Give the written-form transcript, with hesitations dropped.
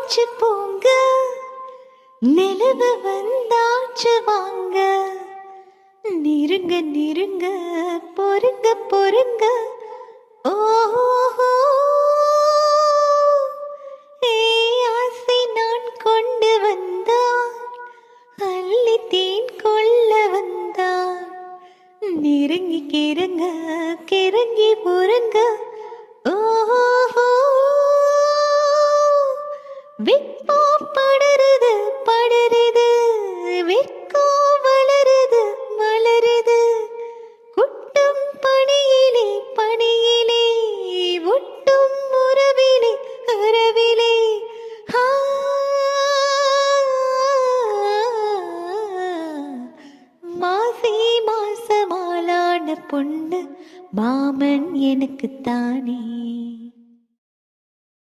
வந்தாச்சு போங்க, நிலவு வந்தாச்சு வாங்க, நெருங்க நெருங்க பொறுங்க பொறுங்க. ஓஹோ ஆசை நான் கொண்டு வந்தான், அள்ளி தேன் கொள்ள வந்தான், நெருங்கி கிறங்க கிறங்கி பொறுங்க. ஓஹோ வெப்போ படருது படருது, வெக்கோ வளருது மலருது, குட்டும் பணியிலே பணியிலே, ஒட்டும் உறவிலே உறவிலே. மாசி மாசமாலான பொண்ணு மாமன் எனக்கு தானே.